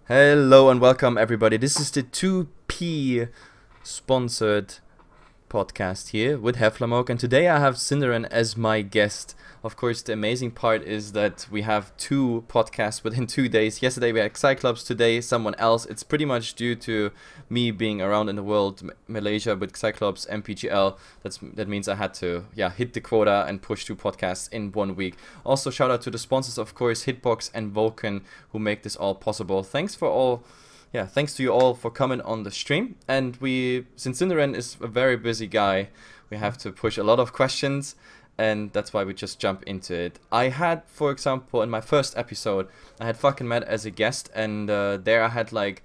Hello and welcome everybody. This is the 2P sponsored podcast here with Heflamoke, and today I have Cinderin as my guest. Of course, the amazing part is that we have two podcasts within 2 days. Yesterday we had Cyclops, today someone else. It's pretty much due to me being around in the world, Malaysia with Cyclops, MPGL. That means I had to hit the quota and push 2 podcasts in 1 week. Also shout out to the sponsors, of course, Hitbox and Vulcan, who make this all possible. Thanks to you all for coming on the stream. And since Cinderin is a very busy guy, we have to push a lot of questions, and that's why we just jump into it. I had, for example, in my first episode, I had fucking Matt as a guest, and there I had like,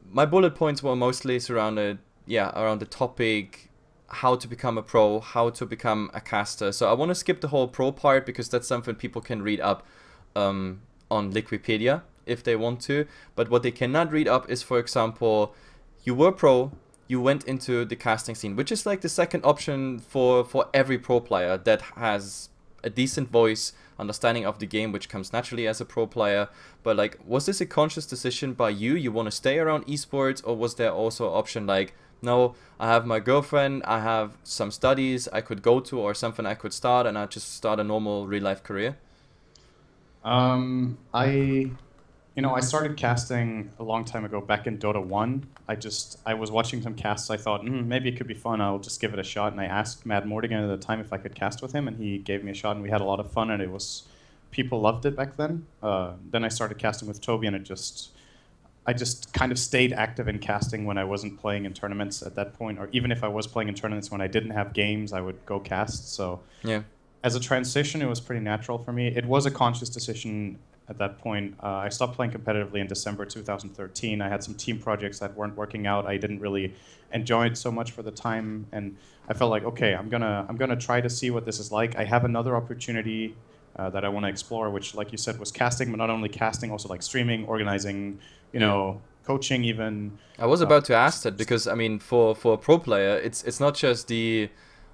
my bullet points were mostly surrounded, around the topic, how to become a pro, how to become a caster. So I want to skip the whole pro part because that's something people can read up on Liquipedia if they want to. But what they cannot read up is, for example, you were pro, you went into the casting scene, which is like the second option for every pro player that has a decent voice, understanding of the game, which comes naturally as a pro player. But like, was this a conscious decision by you? You want to stay around esports, or was there also an option like, no, I have my girlfriend, I have some studies I could go to or something I could start, and I just start a normal real life career? I started casting a long time ago, back in Dota 1. I was watching some casts. I thought, maybe it could be fun. I'll just give it a shot. And I asked Mad Mortigan at the time if I could cast with him, and he gave me a shot, and we had a lot of fun. And people loved it back then. Then I started casting with Toby, and I just kind of stayed active in casting when I wasn't playing in tournaments at that point, or even if I was playing in tournaments when I didn't have games, I would go cast. So Yeah. as a transition, it was pretty natural for me. It was a conscious decision at that point. I stopped playing competitively in December 2013. I had some team projects that weren't working out. I didn't really enjoy it so much for the time, and I felt like, okay, I'm gonna try to see what this is like. I have another opportunity that I want to explore, which, like you said, was casting, but not only casting, also like streaming, organizing, coaching even. I was about to ask that because, I mean, for a pro player, it's not just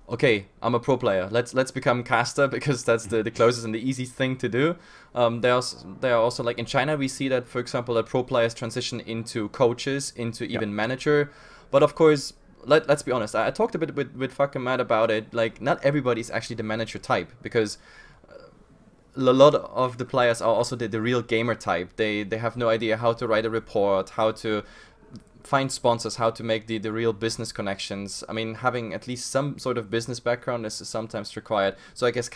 okay, I'm a pro player, let's become caster, because that's the closest and the easiest thing to do. There are also, like in China, we see that, for example, that pro players transition into coaches, into even manager. But of course, let's be honest, I talked a bit with fucking Matt about it. Like, not everybody's actually the manager type, because a lot of the players are also the real gamer type. They have no idea how to write a report, how to find sponsors, how to make the real business connections. I mean, having at least some sort of business background is sometimes required. So I guess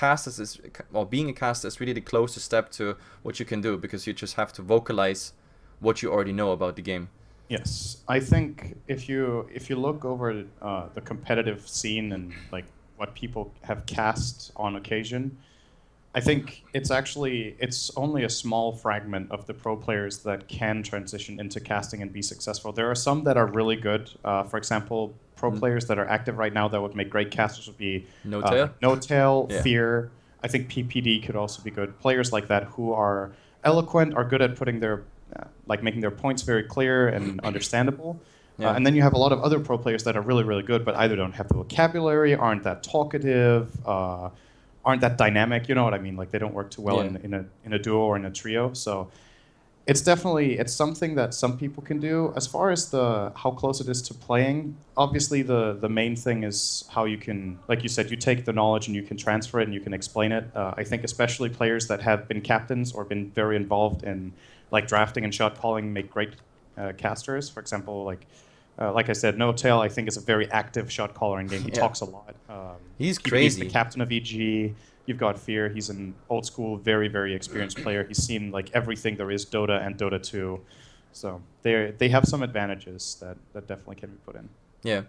being a caster is really the closest step to what you can do, because you just have to vocalize what you already know about the game. Yes, I think if you look over the competitive scene and like what people have cast on occasion, I think it's only a small fragment of the pro players that can transition into casting and be successful. There are some that are really good. For example, pro players that are active right now that would make great casters would be No-Tail, Fear. I think PPD could also be good. Players like that who are eloquent, are good at putting making their points very clear and understandable. And then you have a lot of other pro players that are really, really good, but either don't have the vocabulary, aren't that talkative, aren't that dynamic, you know what I mean? Like, they don't work too well in a duo or in a trio. So it's something that some people can do. As far as how close it is to playing, obviously the main thing is how you can, like you said, you take the knowledge and you can transfer it and you can explain it. I think especially players that have been captains or been very involved in like drafting and shot calling make great casters. For example, like I said, No-Tail, I think, is a very active shot caller in game. He talks a lot. He's crazy. He's the captain of EG. You've got Fear. He's an old school, very, very experienced player. He's seen like everything there is Dota and Dota 2. So they have some advantages that definitely can be put in. Yeah.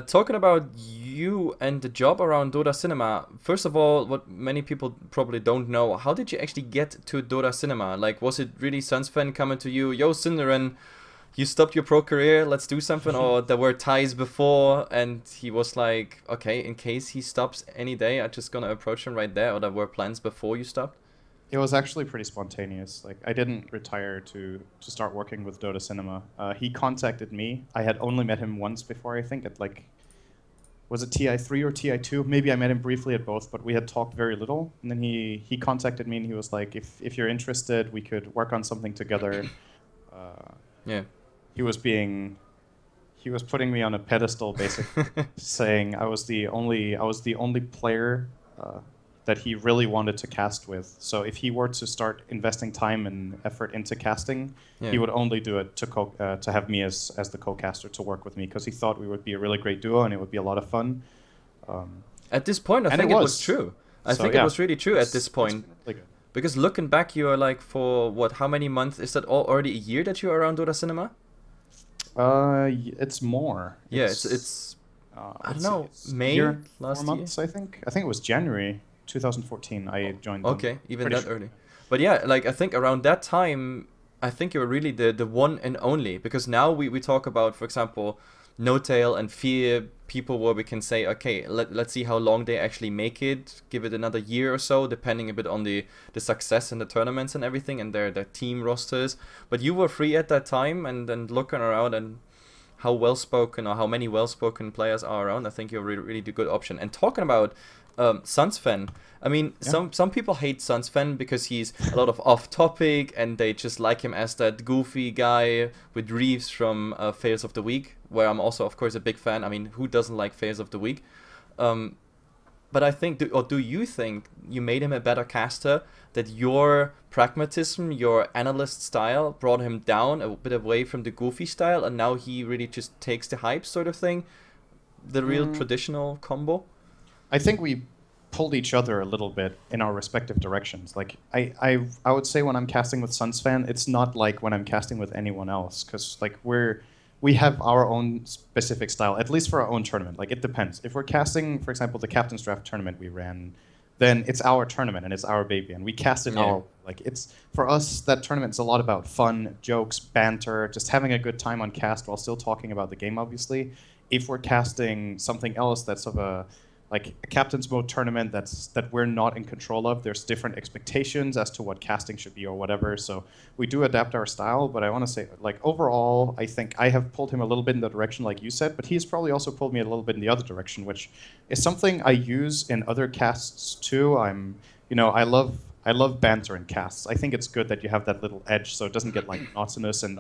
Talking about you and the job around Dota Cinema, first of all, what many people probably don't know, how did you actually get to Dota Cinema? Like, was it really Sunsfan coming to you, yo, Cinderin, you stopped your pro career, let's do something? Or there were ties before and he was like, okay, in case he stops any day, I'm just gonna approach him right there? Or there were plans before you stopped? It was actually pretty spontaneous. Like, I didn't retire to start working with Dota Cinema. He contacted me. I had only met him once before, I think, at like, was it TI3 or TI2? Maybe I met him briefly at both, but we had talked very little. And then he contacted me and he was like, if you're interested, we could work on something together. Yeah. he was putting me on a pedestal, basically, saying I was the only player that he really wanted to cast with. So if he were to start investing time and effort into casting, he would only do it to have me as the co-caster to work with me, because he thought we would be a really great duo and it would be a lot of fun. At this point, I think it was true. I think it was really true at this point. Really good. Because looking back, you are like, for what, how many months? Is that already a year that you're around Dota Cinema? It's more. Yeah, it's I don't know, May last 4 months, year? I think. I think it was January 2014 I joined them. Okay, even Pretty that sure. early. But yeah, like I think around that time, I think you were really the one and only. Because now we talk about, for example, No Tail and Fear, people where we can say, okay, let's see how long they actually make it, give it another year or so, depending a bit on the success in the tournaments and everything and their team rosters. But you were free at that time, and looking around and how well-spoken or how many well-spoken players are around, I think you're really a good option. And talking about Sunsfen, I mean, some people hate Sunsfen because he's a lot of off-topic and they just like him as that goofy guy with Reeves from Fails of the Week, where I'm also, of course, a big fan. I mean, who doesn't like Fails of the Week? But I think, do you think you made him a better caster, that your pragmatism, your analyst style brought him down a bit away from the goofy style, and now he really just takes the hype sort of thing, the real traditional combo? I think we pulled each other a little bit in our respective directions. Like I would say when I'm casting with Sunsfan, it's not like when I'm casting with anyone else, because like we have our own specific style, at least for our own tournament. Like it depends. If we're casting, for example, the Captain's Draft tournament we ran, then it's our tournament and it's our baby, and we cast it our like it's for us. That tournament's a lot about fun, jokes, banter, just having a good time on cast while still talking about the game. Obviously, if we're casting something else that's of a like a captain's mode tournament that we're not in control of, there's different expectations as to what casting should be or whatever. So we do adapt our style, but I want to say, like, overall, I think I have pulled him a little bit in the direction like you said, but he's probably also pulled me a little bit in the other direction, which is something I use in other casts too. I love banter in casts. I think it's good that you have that little edge so it doesn't get like monotonous and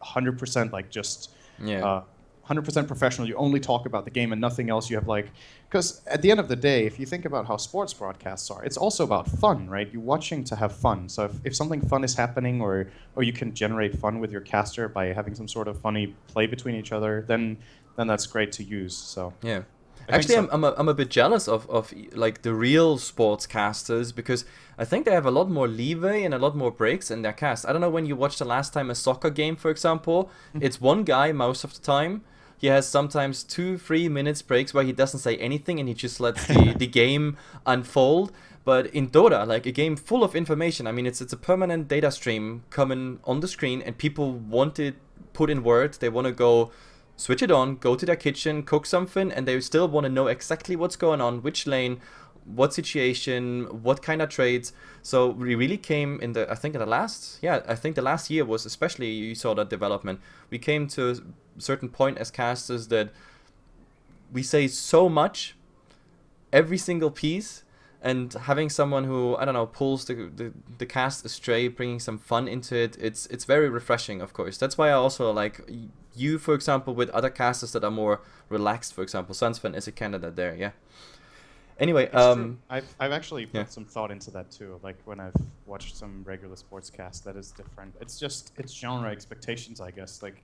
100% like just 100% professional. You only talk about the game and nothing else. You have like, because at the end of the day, if you think about how sports broadcasts are, it's also about fun, right? You're watching to have fun. So if something fun is happening, or you can generate fun with your caster by having some sort of funny play between each other, then that's great to use. So yeah. Actually, I'm a bit jealous of like the real sports casters, because I think they have a lot more leeway and a lot more breaks in their cast. I don't know when you watched the last time a soccer game, for example. It's one guy most of the time. He has sometimes 2-3 minutes breaks where he doesn't say anything and he just lets the game unfold. But in Dota, like a game full of information, I mean, it's a permanent data stream coming on the screen, and people want it put in words. They want to go switch it on, go to their kitchen, cook something, and they still want to know exactly what's going on, which lane, what situation, what kind of trades. So we really came in the, I think the last year was especially, you saw that development. We came to a certain point as casters that we say so much, every single piece, and having someone who, I don't know, pulls the cast astray, bringing some fun into it, it's very refreshing, of course. That's why I also like you, for example, with other casters that are more relaxed. For example, Sunsfan is a candidate there, yeah. Anyway, I've actually put some thought into that too. Like when I've watched some regular sportscasts, that is different. It's genre expectations, I guess. Like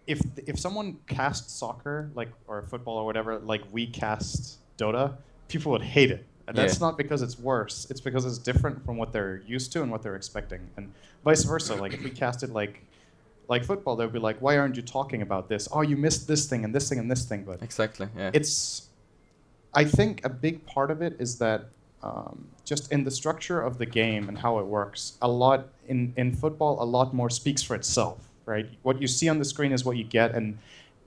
if someone casts soccer, like, or football or whatever, like we cast Dota, people would hate it. And that's not because it's worse. It's because it's different from what they're used to and what they're expecting, and vice versa. Like if we casted like football, they'll be like, "Why aren't you talking about this? Oh, you missed this thing and this thing and this thing." But exactly, yeah. I think a big part of it is that just in the structure of the game and how it works, a lot in football, a lot more speaks for itself, right? What you see on the screen is what you get, and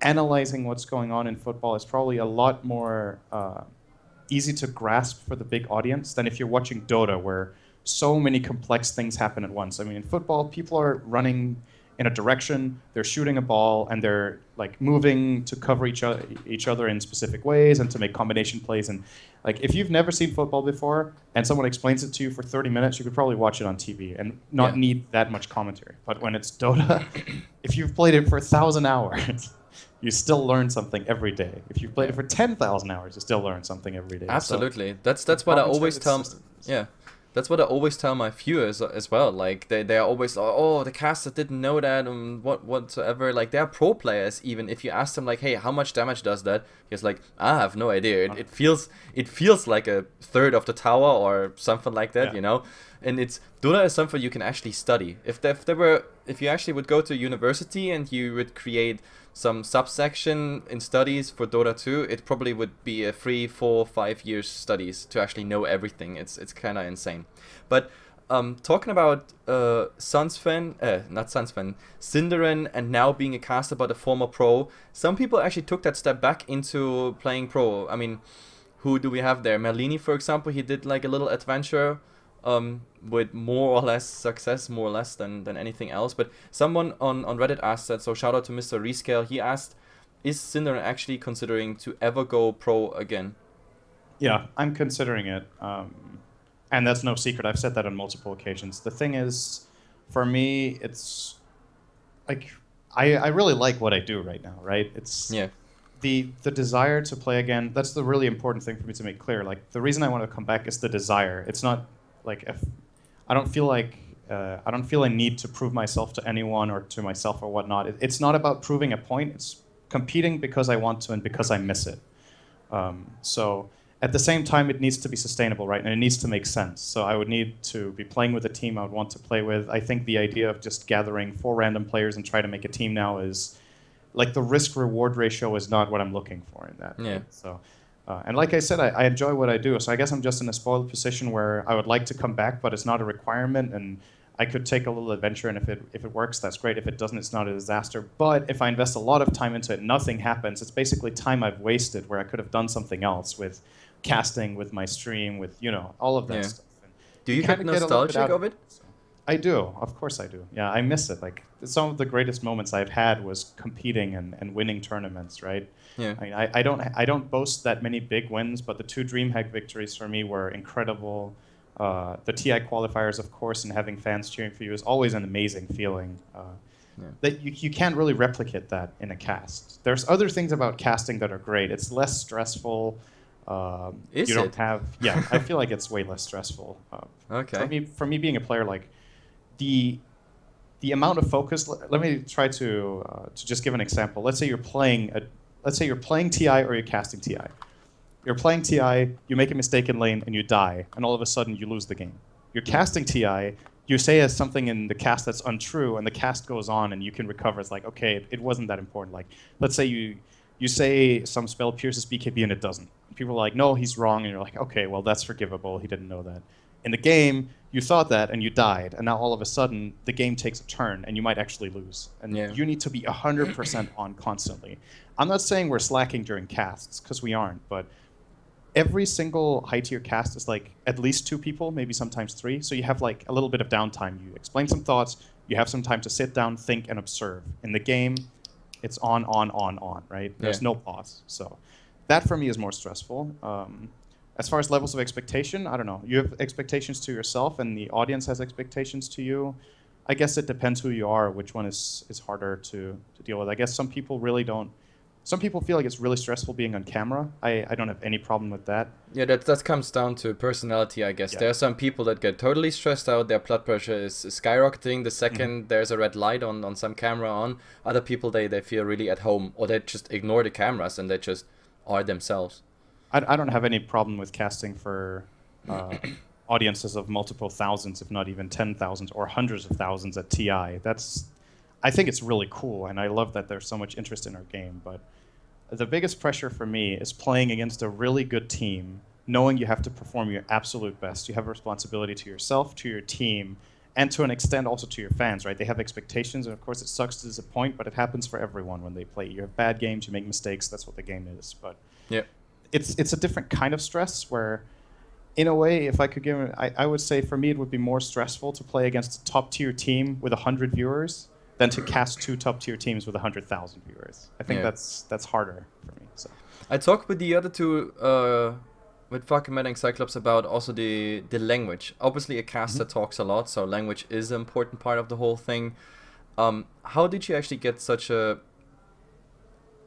analyzing what's going on in football is probably a lot more easy to grasp for the big audience than if you're watching Dota, where so many complex things happen at once. I mean, in football, people are running in a direction, they're shooting a ball, and they're like moving to cover each other in specific ways and to make combination plays. And like if you've never seen football before and someone explains it to you for 30 minutes, you could probably watch it on TV and not need that much commentary. But when it's Dota, if you've played it for 1,000 hours, you still learn something every day. If you've played it for 10,000 hours, you still learn something every day. Absolutely. So that's what I always tell. Yeah. That's what I always tell my viewers as well. Like they are always, oh, the caster didn't know that and whatsoever. Like they are pro players. Even if you ask them like, hey, how much damage does that? He's like, I have no idea. It feels like a third of the tower or something like that, you know. And Dota is something you can actually study. If you actually would go to university and you would create some subsection in studies for Dota 2, it probably would be a 3, 4, 5 years studies to actually know everything. It's kind of insane. But talking about not Sunsfen, Synderen, and now being a caster but a former pro, some people actually took that step back into playing pro. I mean, who do we have there? Merlini, for example, he did like a little adventure with more or less success, more or less than anything else. But someone on Reddit asked that, so shout out to Mr. Rescale. He asked, is Synderen actually considering to ever go pro again? Yeah, I'm considering it. And that's no secret. I've said that on multiple occasions. The thing is, for me, it's like I really like what I do right now, right? It's the desire to play again. That's the really important thing for me to make clear. Like the reason I want to come back is the desire. It's not like if I don't feel a need to prove myself to anyone or to myself or whatnot. It's not about proving a point. It's competing because I want to and because I miss it. So at the same time, it needs to be sustainable, right? And it needs to make sense. So I would need to be playing with a team I would want to play with. I think the idea of just gathering 4 random players and try to make a team now is like the risk-reward ratio is not what I'm looking for in that. Yeah. So. And like I said, I enjoy what I do, so I guess I'm just in a spoiled position where I would like to come back, but it's not a requirement, and I could take a little adventure, and if it works, that's great. If it doesn't, it's not a disaster. But if I invest a lot of time into it, nothing happens. It's basically time I've wasted where I could have done something else with casting, with my stream, with, you know, all of that stuff. And do you get nostalgic of it? I do, of course I do. Yeah, I miss it. Like some of the greatest moments I've had was competing and winning tournaments, right? Yeah. I mean, I don't boast that many big wins, but the 2 DreamHack victories for me were incredible. The TI qualifiers, of course, and having fans cheering for you is always an amazing feeling. That you can't really replicate that in a cast. There's other things about casting that are great. It's less stressful. Is you don't it? have I feel like it's way less stressful. Okay. For me being a player, like the amount of focus. Let me try to just give an example. Let's say you're playing TI or you're casting TI. You're playing TI, you make a mistake in lane and you die, and all of a sudden you lose the game. You're casting TI, you say something in the cast that's untrue, and the cast goes on and you can recover. It's like, okay, it wasn't that important. Like, let's say you say some spell pierces BKB and it doesn't. People are like, no, he's wrong, and you're like, okay, well, that's forgivable. He didn't know that. In the game, you thought that and you died, and now all of a sudden the game takes a turn and you might actually lose. And you need to be 100% on constantly. I'm not saying we're slacking during casts, because we aren't, but every single high-tier cast is like at least 2 people, maybe sometimes 3, so you have like a little bit of downtime. You explain some thoughts, you have some time to sit down, think, and observe. In the game, it's on, right? There's no pause. So that for me is more stressful. As far as levels of expectation, I don't know. You have expectations to yourself, and the audience has expectations to you. I guess it depends who you are, which one is harder to deal with. I guess some people really don't. Some people feel like it's really stressful being on camera. I don't have any problem with that. Yeah, that comes down to personality, I guess. There are some people that get totally stressed out. Their blood pressure is skyrocketing the second there's a red light on some camera on. Other people, they feel really at home, or they just ignore the cameras and they just are themselves. I don't have any problem with casting for audiences of multiple thousands, if not even 10,000 or hundreds of thousands at TI. I think it's really cool, and I love that there's so much interest in our game. But the biggest pressure for me is playing against a really good team, knowing you have to perform your absolute best. You have a responsibility to yourself, to your team, and to an extent also to your fans, right? They have expectations, and of course it sucks to disappoint, but it happens for everyone when they play. You have bad games, you make mistakes, that's what the game is. But it's a different kind of stress where, in a way, if I could give I would say for me it would be more stressful to play against a top-tier team with 100 viewers than to cast two top-tier teams with 100,000 viewers. I think Yeah. that's harder for me. So. I talked with the other two, with Fakimet and Cyclops, about also the language. Obviously, a caster talks a lot, so language is an important part of the whole thing. How did you actually get such a,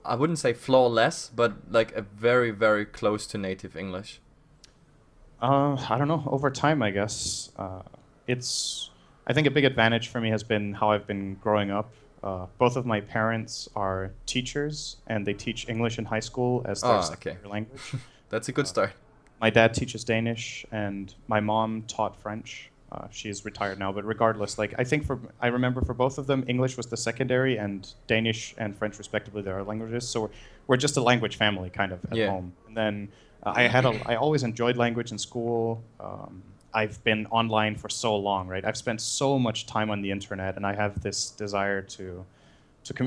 I wouldn't say flawless, but like a very, very close to native English? I don't know. Over time, I guess I think a big advantage for me has been how I've been growing up. Both of my parents are teachers, and they teach English in high school as their secondary language. That's a good start. My dad teaches Danish, and my mom taught French. She's retired now, but regardless, like I remember for both of them, English was the secondary, and Danish and French respectively their languages. So we're just a language family kind of at home. And then I always enjoyed language in school. I've been online for so long, right? I've spent so much time on the internet, and I have this desire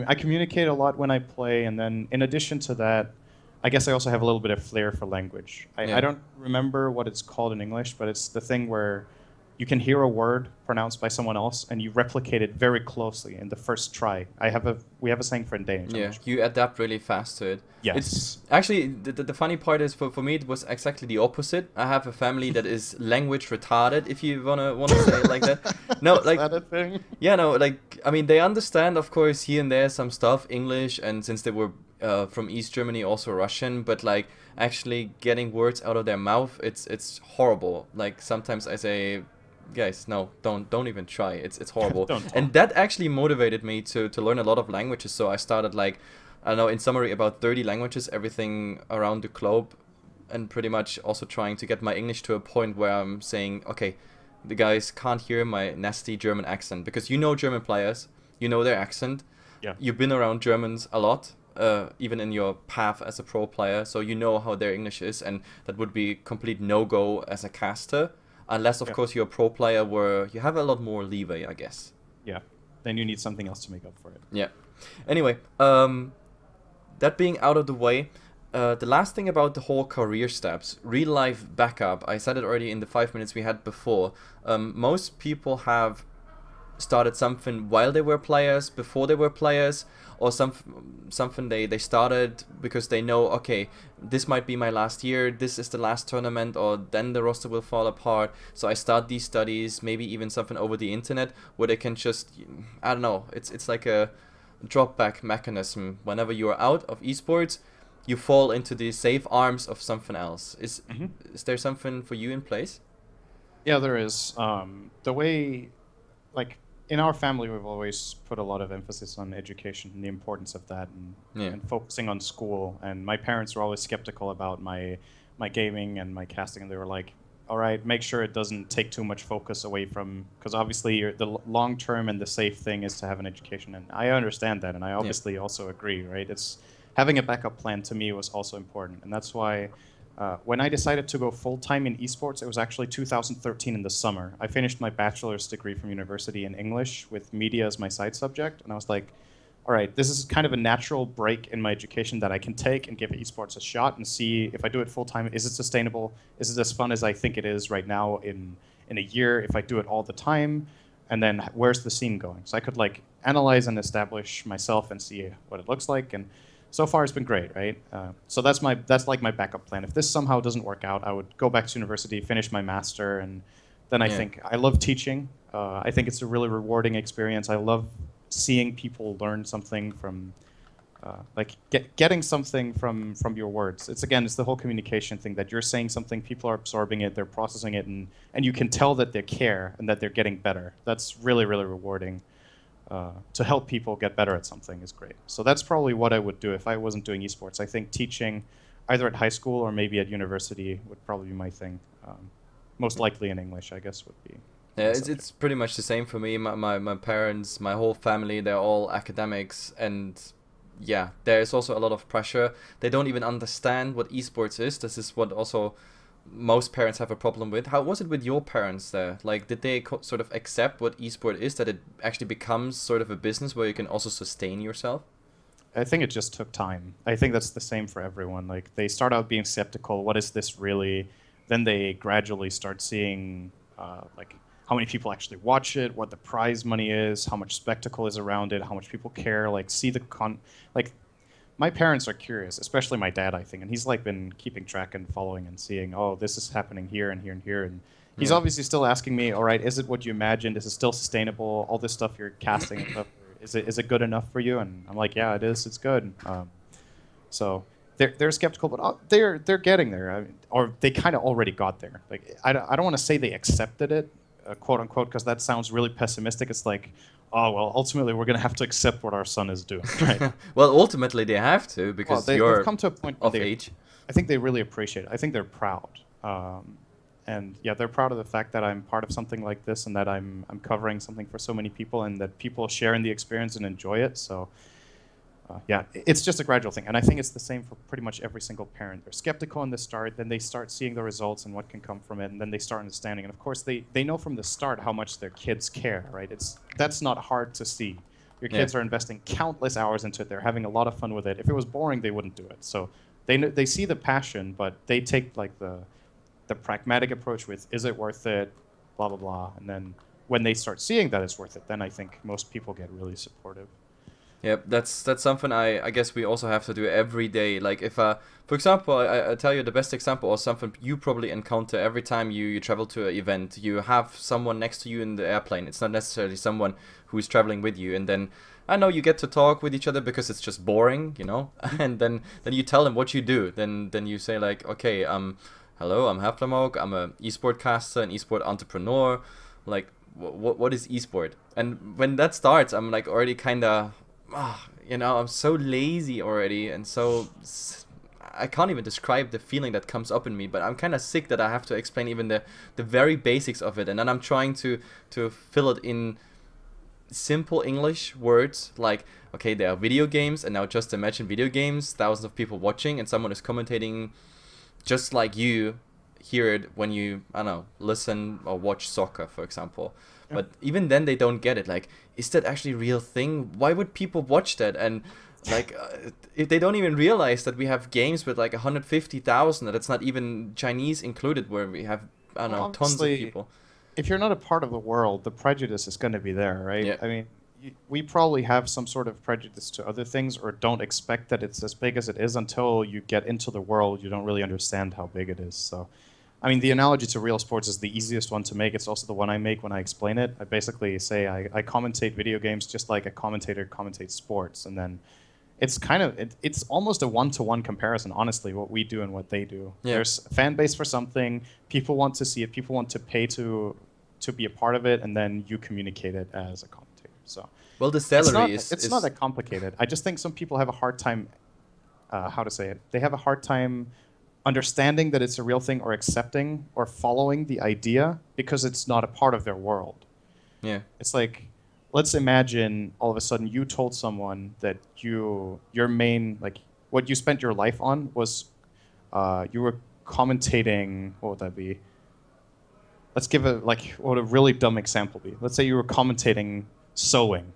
I communicate a lot when I play, and then in addition to that, I guess I also have a little bit of flair for language. I don't remember what it's called in English, but it's the thing where you can hear a word pronounced by someone else and you replicate it very closely in the first try. We have a saying for in Danish. Yeah, you adapt really fast to it. Yes. It's actually the funny part is for me it was exactly the opposite. I have a family that is language retarded, if you wanna say it like that. No, is like that a thing? Yeah, no, like I mean they understand of course here and there some stuff English, and since they were from East Germany also Russian, but like actually getting words out of their mouth, it's horrible. Like sometimes I say, guys, no, don't even try. It's horrible. And that actually motivated me to learn a lot of languages. So I started like, I don't know, in summary about 30 languages, everything around the globe, and pretty much also trying to get my English to a point where I'm saying, okay, the guys can't hear my nasty German accent, because you know German players, you know their accent. Yeah. You've been around Germans a lot. Even in your path as a pro player, so you know how their English is, and that would be complete no-go as a caster, unless of course you're a pro player where you have a lot more leeway, I guess. Yeah, then you need something else to make up for it. Yeah. Anyway, that being out of the way, the last thing about the whole career steps, real life backup, I said it already in the 5 minutes we had before, most people have started something while they were players, before they were players, or something they started because they know, okay, this might be my last year, this is the last tournament, or then the roster will fall apart, so I start these studies, maybe even something over the internet where they can just, I don't know, it's like a drop back mechanism. Whenever you are out of esports, you fall into the safe arms of something else. Is there something for you in place? Yeah, there is. The way, like, in our family, we've always put a lot of emphasis on education and the importance of that, and focusing on school. And my parents were always skeptical about my gaming and my casting, and they were like, all right, make sure it doesn't take too much focus away from, because obviously the long term and the safe thing is to have an education. And I understand that, and I obviously also agree, right? It's having a backup plan to me was also important, and that's why when I decided to go full-time in esports, it was actually 2013 in the summer. I finished my bachelor's degree from university in English with media as my side subject, and I was like, all right, this is kind of a natural break in my education that I can take and give esports a shot and see if I do it full-time, is it sustainable? Is it as fun as I think it is right now in a year if I do it all the time? And then where's the scene going? So I could like analyze and establish myself and see what it looks like, and so far it's been great, right? So that's like my backup plan. If this somehow doesn't work out, I would go back to university, finish my master, and then I think I love teaching. I think it's a really rewarding experience. I love seeing people learn something from, getting something from your words. It's the whole communication thing, that you're saying something, people are absorbing it, they're processing it, and you can tell that they care and that they're getting better. That's really, really rewarding. To help people get better at something is great. So that's probably what I would do if I wasn't doing esports. I think teaching, either at high school or maybe at university, would probably be my thing. Most likely in English, I guess, would be. Yeah, it's pretty much the same for me. My parents, my whole family, they're all academics, and yeah, there's also a lot of pressure. They don't even understand what esports is. This is what also most parents have a problem with. How was it with your parents there? Like, did they sort of accept what esport is, that it actually becomes sort of a business where you can also sustain yourself? I think it just took time. I think that's the same for everyone. Like, they start out being skeptical, what is this really? Then they gradually start seeing, how how many people actually watch it, what the prize money is, how much spectacle is around it, how much people care, like see the like my parents are curious, especially my dad, I think, and he's like been keeping track and following and seeing, oh, this is happening here and here and here, and he's Yeah. obviously still asking me, all right, is it what you imagined? Is it still sustainable? All this stuff you're casting and stuff, is it good enough for you? And I'm like, yeah, it is. It's good. So they're skeptical, but they're getting there, I mean, or they kind of already got there. Like I don't want to say they accepted it, quote unquote, because that sounds really pessimistic. It's like, oh well, ultimately we're gonna have to accept what our son is doing, right? Well, ultimately they have to, because you're they've come to a point where of age. I think they really appreciate it. I think they're proud, and yeah, they're proud of the fact that I'm part of something like this and that I'm covering something for so many people and that people share in the experience and enjoy it. So. Yeah, it's just a gradual thing. And I think it's the same for pretty much every single parent. They're skeptical in the start, then they start seeing the results and what can come from it, and then they start understanding. And of course, they know from the start how much their kids care, right? That's not hard to see. Your kids are investing countless hours into it. They're having a lot of fun with it. If it was boring, they wouldn't do it. So they see the passion, but they take like the pragmatic approach with, is it worth it, blah, blah, blah. And then when they start seeing that it's worth it, then I think most people get really supportive. Yep, that's something I guess we also have to do every day. Like if for example, I tell you the best example, or something you probably encounter every time you travel to an event. You have someone next to you in the airplane. It's not necessarily someone who's traveling with you, and then I know you get to talk with each other because it's just boring, you know. And then you tell them what you do. Then you say like, okay, hello, I'm Heflamoke. I'm a esport caster, an esport entrepreneur. Like, what is esport? And when that starts, I'm like already kind of. You know, I'm so lazy already, and so I can't even describe the feeling that comes up in me, but I'm kind of sick that I have to explain even the very basics of it, and then I'm trying to fill it in simple English words, like, okay, there are video games, and now just imagine video games, thousands of people watching, and someone is commentating just like you hear it when you, I don't know, listen or watch soccer, for example. But even then they don't get it. Like, is that actually a real thing? Why would people watch that? And like, if they don't even realize that we have games with like 150,000, that it's not even Chinese included, where we have, I don't know, tons of people. If you're not a part of the world, the prejudice is going to be there, right? Yeah. I mean, we probably have some sort of prejudice to other things, or don't expect that it's as big as it is until you get into the world. You don't really understand how big it is. So. I mean, the analogy to real sports is the easiest one to make. It's also the one I make when I explain it. I basically say I commentate video games just like a commentator commentates sports. And then it's kind of, it's almost a one-to-one comparison, honestly, what we do and what they do. Yeah. There's a fan base for something. People want to see it. People want to pay to be a part of it. And then you communicate it as a commentator. So, well, the salary it's not that complicated. I just think some people have a hard time, how to say it? They have a hard time understanding that it's a real thing, or accepting or following the idea, because it's not a part of their world. Yeah. It's like, let's imagine all of a sudden you told someone that your main, like, what you spent your life on was, you were commentating, what would that be? Let's give a, like, what would a really dumb example be? Let's say you were commentating sewing.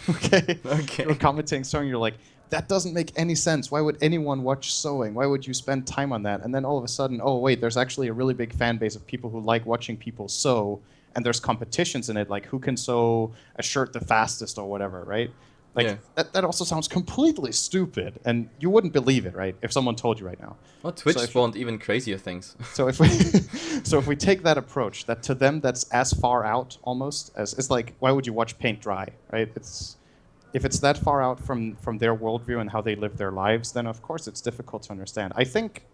Okay? Okay. You were commentating sewing, you're like, that doesn't make any sense. Why would anyone watch sewing? Why would you spend time on that? And then all of a sudden, oh wait, there's actually a really big fan base of people who like watching people sew, and there's competitions in it, like who can sew a shirt the fastest or whatever, right? Like that also sounds completely stupid, and you wouldn't believe it, right? If someone told you right now. Well, Twitch spawned even crazier things. So if we take that approach, that to them that's as far out almost as, it's like, why would you watch paint dry, right? If it's that far out from their worldview and how they live their lives, then of course it's difficult to understand. I think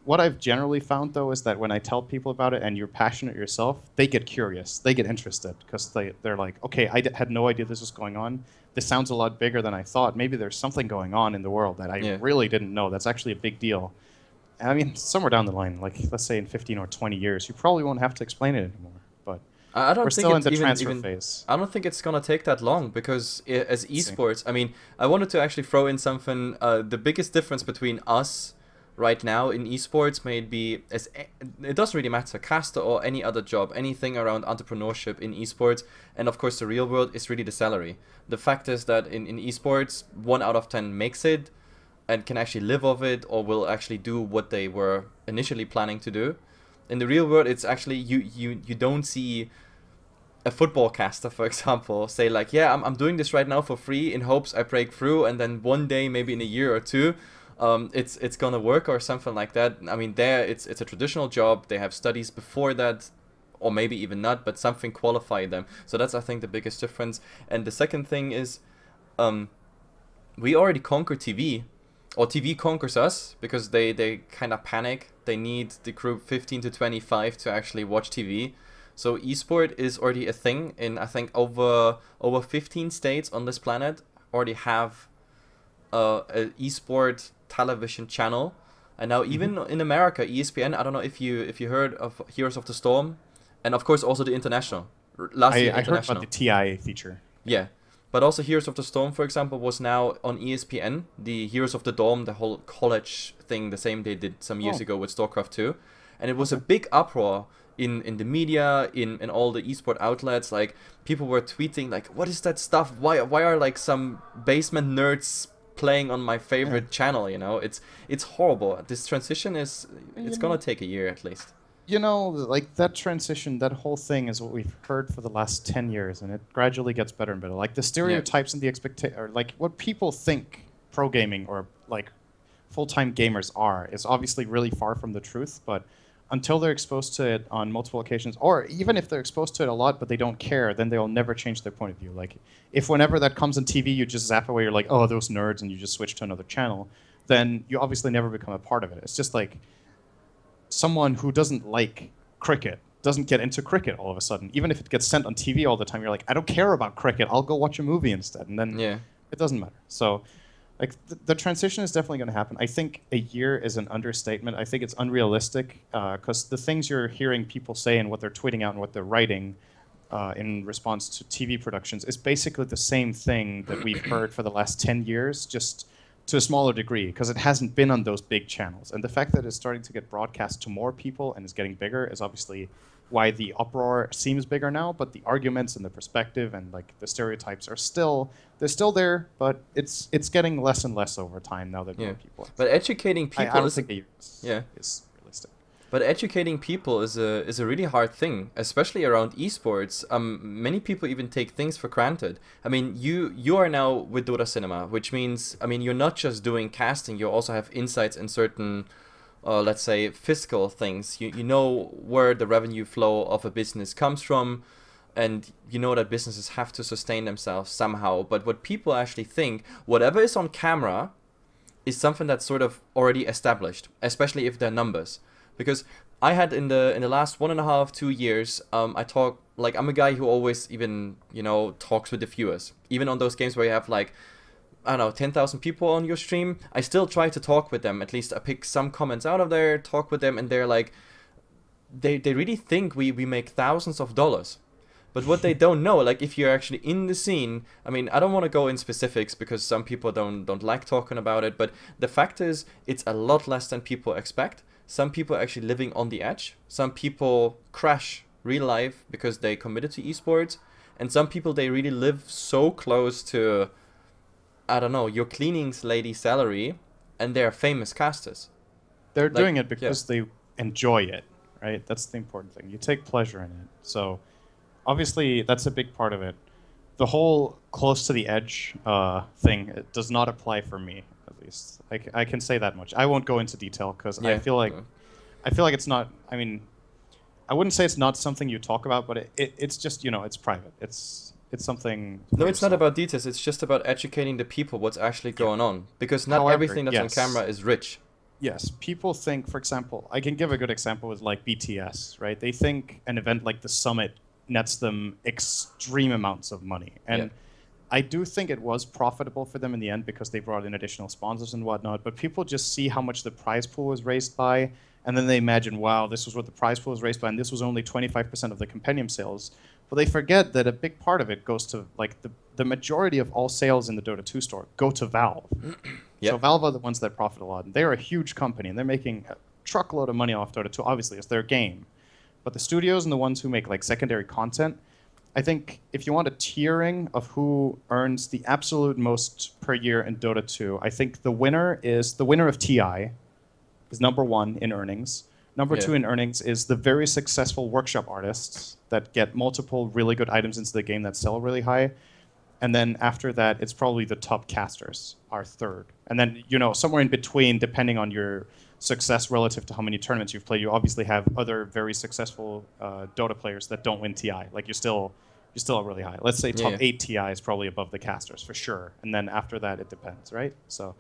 what I've generally found, though, is that when I tell people about it and you're passionate yourself, they get curious, they get interested, because they're like, okay, I had no idea this was going on. This sounds a lot bigger than I thought. Maybe there's something going on in the world that I really didn't know. That's actually a big deal. And I mean, somewhere down the line, like let's say in 15 or 20 years, you probably won't have to explain it anymore. But I don't we're think still it's in the transfer phase. I don't think it's gonna take that long, because as esports, I mean, I wanted to actually throw in something. The biggest difference between us right now in esports may be, as it doesn't really matter, caster or any other job, anything around entrepreneurship in esports, and of course the real world, is really the salary. The fact is that in esports, 1 out of 10 makes it and can actually live off it, or will actually do what they were initially planning to do. In the real world, it's actually you don't see a football caster, for example, say like, yeah, I'm doing this right now for free in hopes I break through, and then one day, maybe in a year or two, it's gonna work or something like that. I mean, there it's a traditional job. They have studies before that, or maybe even not, but something qualify them. So that's, I think, the biggest difference. And the second thing is, we already conquer TV, or TV conquers us, because they kind of panic. They need the group 15 to 25 to actually watch TV. So esport is already a thing in, I think, over 15 states on this planet already have a esport television channel. And now even in America, ESPN, I don't know if you heard of Heroes of the Storm, and of course also the international. Last year, I heard about the TI feature. Yeah. But also Heroes of the Storm, for example, was now on ESPN. The Heroes of the Dome, the whole college thing, the same they did some years ago with StarCraft 2. And it was a big uproar in the media, in all the esport outlets. Like, people were tweeting, like, what is that stuff? Why are like some basement nerds playing on my favorite channel, you know? It's horrible. This transition is, it's gonna take a year at least. You know, like that transition, that whole thing is what we've heard for the last 10 years, and it gradually gets better and better. Like the stereotypes and the expectation, or like what people think pro gaming or like full-time gamers are, is obviously really far from the truth. But until they're exposed to it on multiple occasions, or even if they're exposed to it a lot but they don't care, then they'll never change their point of view. Like if whenever that comes on TV, you just zap away, you're like, oh, those nerds, and you just switch to another channel, then you obviously never become a part of it. It's just like someone who doesn't like cricket doesn't get into cricket all of a sudden. Even if it gets sent on TV all the time, you're like, I don't care about cricket. I'll go watch a movie instead. And then it doesn't matter. So like the transition is definitely going to happen. I think a year is an understatement. I think it's unrealistic because the things you're hearing people say and what they're tweeting out and what they're writing in response to TV productions is basically the same thing that we've heard for the last 10 years, just to a smaller degree, because it hasn't been on those big channels. And the fact that it's starting to get broadcast to more people and is getting bigger is obviously why the uproar seems bigger now, but the arguments and the perspective and like the stereotypes are still there, but it's getting less and less over time now that more people. But educating people I don't think is realistic. But educating people is a really hard thing, especially around esports. Many people even take things for granted. I mean, you are now with Dota Cinema, which means, I mean, you're not just doing casting, you also have insights in certain, let's say, fiscal things. You know where the revenue flow of a business comes from, and you know that businesses have to sustain themselves somehow. But what people actually think, whatever is on camera, is something that's sort of already established, especially if they're numbers. Because I had in the last 1.5, 2 years, I'm a guy who always even, talks with the viewers. Even on those games where you have like, I don't know, 10,000 people on your stream, I still try to talk with them. At least I pick some comments out of there, talk with them, and they're like, they really think we make thousands of dollars. But what they don't know, like if you're actually in the scene, I mean, I don't want to go in specifics because some people don't like talking about it, but the fact is it's a lot less than people expect. Some people are actually living on the edge. Some people crash real life because they committed to esports. And some people, they really live so close to, I don't know, your cleanings lady salary, and they're famous casters. They're doing it because they enjoy it, right? That's the important thing. You take pleasure in it. So obviously that's a big part of it. The whole close to the edge thing, it does not apply for me. Least I can say that much. I won't go into detail because I feel like it's not. I mean, I wouldn't say it's not something you talk about, but it's just it's private. It's something. No, it's not about details. It's just about educating the people what's actually going on, because not everything that's on camera is rich. Yes, people think. For example, I can give a good example with like BTS, right? They think an event like the Summit nets them extreme amounts of money, and I do think it was profitable for them in the end because they brought in additional sponsors and whatnot, but people just see how much the prize pool was raised by, and then they imagine, wow, this was what the prize pool was raised by, and this was only 25% of the compendium sales. But they forget that a big part of it goes to, like, the majority of all sales in the Dota 2 store go to Valve. So Valve are the ones that profit a lot, and they're a huge company, and they're making a truckload of money off Dota 2, obviously, it's their game. But the studios and the ones who make, like, secondary content, I think if you want a tiering of who earns the absolute most per year in Dota 2, I think the winner of TI is number one in earnings. Number Yeah. two in earnings is the very successful workshop artists that get multiple really good items into the game that sell really high. And then after that, it's probably the top casters are third. And then, somewhere in between, depending on your success relative to how many tournaments you've played, you obviously have other very successful Dota players that don't win TI. Like you're still really high. Let's say Yeah, top yeah. 8 TI is probably above the casters for sure. And then after that, it depends, right? So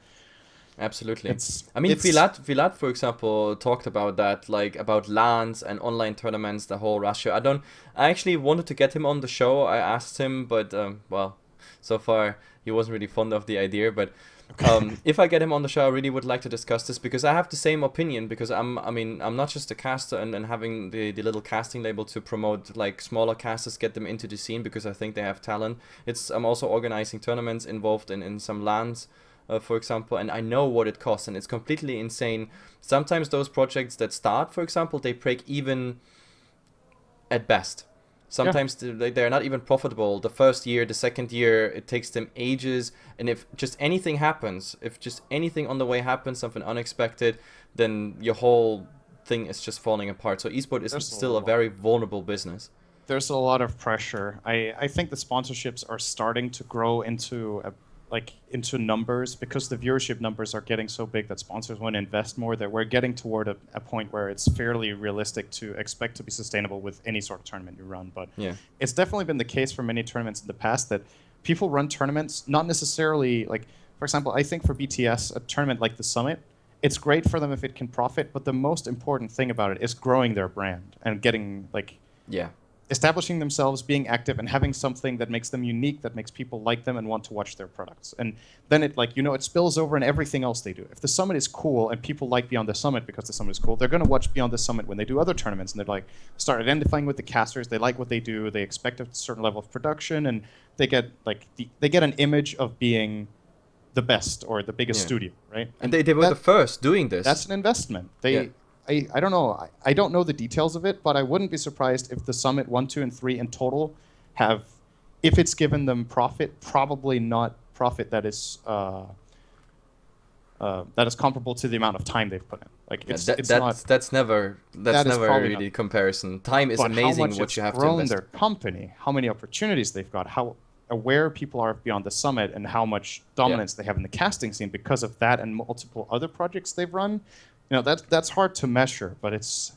Absolutely. it's I mean, it's Vilat, for example, talked about that, like about LANs and online tournaments, the whole Russia. I actually wanted to get him on the show. I asked him, but well, so far he wasn't really fond of the idea. But if I get him on the show, I really would like to discuss this because I have the same opinion. Because I'm not just a caster and having the little casting label to promote like smaller casters, get them into the scene because I think they have talent. I'm also organizing tournaments, involved in some LANs. For example, and I know what it costs, and it's completely insane. Sometimes those projects that start, for example, they break even at best. Sometimes they're not even profitable. The first year, the second year, it takes them ages. And if just anything happens, if just anything on the way happens, something unexpected, then your whole thing is just falling apart. So esports is still a very vulnerable business. There's a lot of pressure. I think the sponsorships are starting to grow into numbers because the viewership numbers are getting so big that sponsors want to invest more, that we're getting toward a point where it's fairly realistic to expect to be sustainable with any sort of tournament you run. But it's definitely been the case for many tournaments in the past that people run tournaments, not necessarily like, for example, I think for BTS, a tournament like the Summit, it's great for them if it can profit, but the most important thing about it is growing their brand and getting establishing themselves, being active, and having something that makes them unique, that makes people like them and want to watch their products. And then it spills over in everything else they do. If the Summit is cool and people like Beyond the Summit because the Summit is cool, they're going to watch Beyond the Summit when they do other tournaments, and they're like, start identifying with the casters, they like what they do, they expect a certain level of production, and they get an image of being the best or the biggest studio, right? And they were the first doing this. That's an investment. I don't know. I don't know the details of it, but I wouldn't be surprised if the Summit 1, 2, and 3 in total have, if it's given them profit, probably not profit that is comparable to the amount of time they've put in. Like that's never really comparison. Time is amazing what you have to invest. Their company, how many opportunities they've got, how aware people are Beyond the Summit, and how much dominance they have in the casting scene because of that and multiple other projects they've run. That's hard to measure, but it's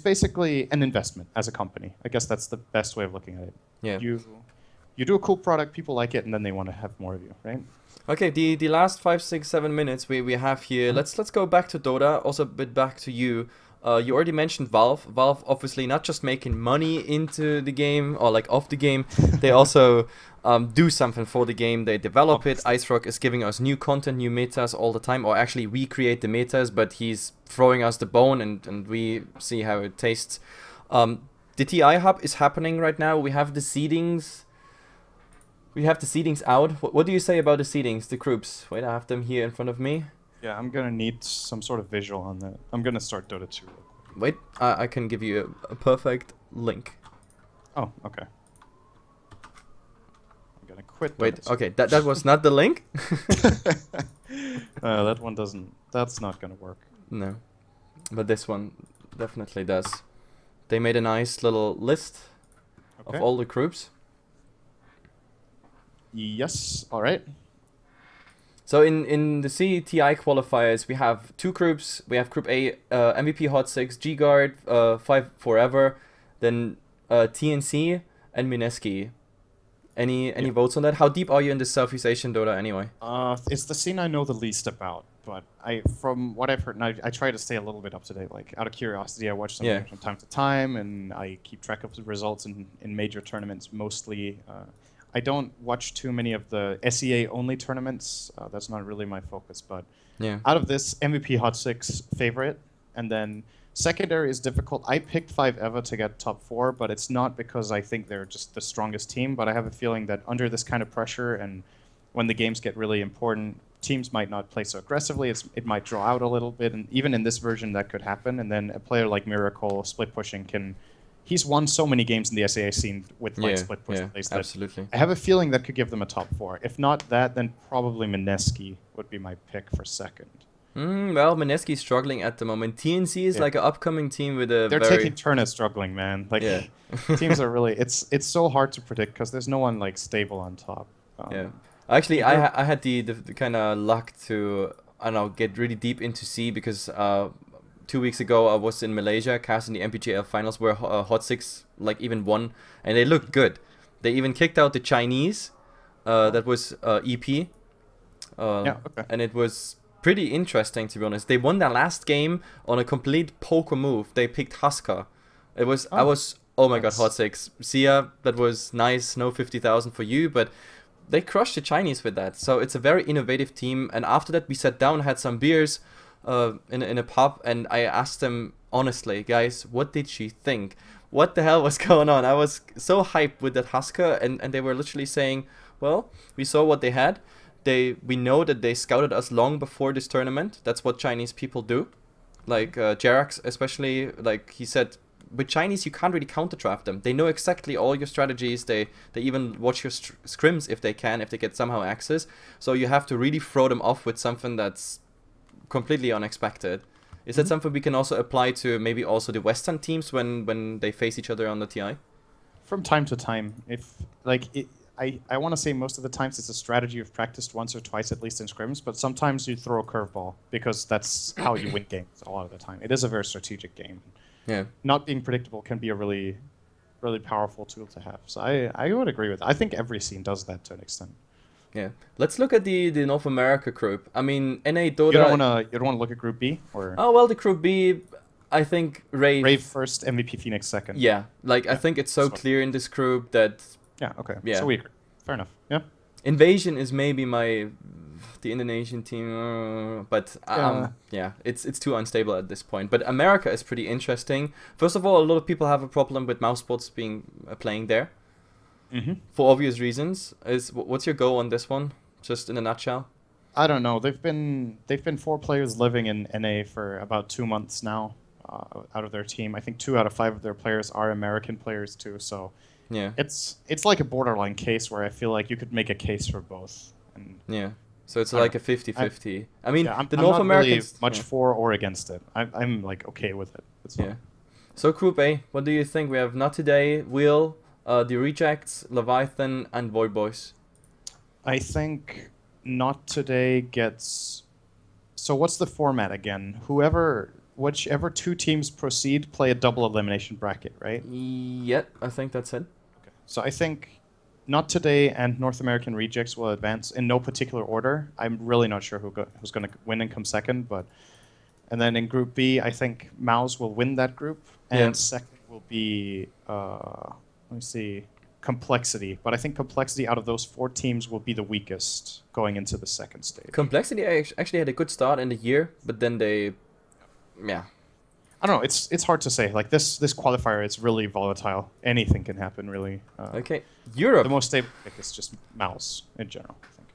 basically an investment as a company. I guess that's the best way of looking at it. Yeah. You do a cool product, people like it, and then they want to have more of you, right? Okay, the last 5, 6, 7 minutes we have here. Let's go back to Dota, also a bit back to you. You already mentioned Valve. Valve obviously not just making money into the game or like off the game, they also do something for the game. They develop it. IceRock is giving us new content, new metas all the time, or actually we create the metas, but he's throwing us the bone and we see how it tastes. The TI Hub is happening right now. We have the seedings. We have the seedings out. What do you say about the seedings, the groups? Wait, I have them here in front of me. Yeah, I'm going to need some sort of visual on that. I'm going to start Dota 2 real quick. Wait, I can give you a perfect link. Oh, okay. I'm going to quit Dota Wait, 2. okay, that was not the link? That one doesn't... That's not going to work. No, but this one definitely does. They made a nice little list of all the groups. Yes, all right. So in the CTI qualifiers, we have 2 groups. We have Group A, MVP Hot 6, G-Guard, 5 Forever, then TNC and Mineski. Any votes on that? How deep are you in the Southeast Asian Dota anyway? It's the scene I know the least about, but from what I've heard, and I try to stay a little bit up to date. Like out of curiosity, I watch some from time to time, and I keep track of the results in major tournaments mostly. I don't watch too many of the SEA only tournaments. That's not really my focus. But out of this, MVP Hot 6 favorite, and then secondary is difficult. I picked 5EVA to get top 4, but it's not because I think they're just the strongest team. But I have a feeling that under this kind of pressure and when the games get really important, teams might not play so aggressively. It might draw out a little bit, and even in this version, that could happen. And then a player like Miracle split pushing can. He's won so many games in the SAA scene with split push plays that absolutely. I have a feeling that could give them a top 4. If not that, then probably Mineski would be my pick for second. Well, Mineski's struggling at the moment. TNC is Yeah. like an upcoming team with a They're very... taking turn at struggling, man. Like Yeah. teams are really it's so hard to predict because there's no one like stable on top. Yeah. Actually, in group- I had the kind of luck to, I don't know, get really deep into C because 2 weeks ago I was in Malaysia casting the MPGL finals where Hot Six like even won, and they looked good. They even kicked out the Chinese. That was EP. Yeah, okay. And it was pretty interesting, to be honest. They won their last game on a complete poker move. They picked Husker. It was oh my god, Hot Six. Sia, that was nice. No 50,000 for you, but they crushed the Chinese with that. So it's a very innovative team. And after that, we sat down, had some beers in a pub, and I asked them honestly, guys, what did she think? What the hell was going on? I was so hyped with that Husker, and they were literally saying, well, we saw what they had. We know that they scouted us long before this tournament. That's what Chinese people do. Like Jerax especially, like he said, with Chinese you can't really counter draft them. They know exactly all your strategies. They even watch your scrims if they can, if they get somehow access. So you have to really throw them off with something that's completely unexpected. Is that something we can also apply to maybe also the Western teams when they face each other on the TI? From time to time, if like I want to say most of the times it's a strategy you've practiced once or twice at least in scrims, but sometimes you throw a curveball because that's how you win games a lot of the time. It is a very strategic game. Yeah. Not being predictable can be a really, really powerful tool to have. So I would agree with that. I think every scene does that to an extent. Yeah. Let's look at the North America group. I mean, NA Dota... You don't want to look at Group B? Or Oh, well, the Group B, I think Rave first, MVP Phoenix second. Yeah, like I think it's so clear in this group that... Yeah, okay. Yeah. So we agree. Fair enough. Yeah. Invasion is maybe the Indonesian team, but yeah, it's too unstable at this point. But America is pretty interesting. First of all, a lot of people have a problem with Mousebots being playing there. For obvious reasons. What's your go on this one? Just in a nutshell. I don't know. They've been 4 players living in NA for about 2 months now, out of their team. I think 2 out of 5 of their players are American players too. So yeah, it's like a borderline case where I feel like you could make a case for both. And yeah. So it's like a 50-50. I mean, yeah, the North I'm not Americans really much for or against it. I'm like okay with it. It's fine. Yeah. So Group A, what do you think? We have Not Today, Wheel, the Rejects, Leviathan, and Void Boys. I think Not Today gets... So what's the format again? Whichever 2 teams proceed play a double elimination bracket, right? Yep, I think that's it. Okay. So I think Not Today and North American Rejects will advance in no particular order. I'm really not sure who's going to win and come second, but... And then in Group B, I think Mouse will win that group, and second will be... let me see... Complexity, but I think Complexity out of those 4 teams will be the weakest going into the second stage. Complexity actually had a good start in the year, but then they, yeah. I don't know. It's hard to say. Like this qualifier is really volatile. Anything can happen, really. Okay, Europe. The most stable pick is just Mouse in general, I think.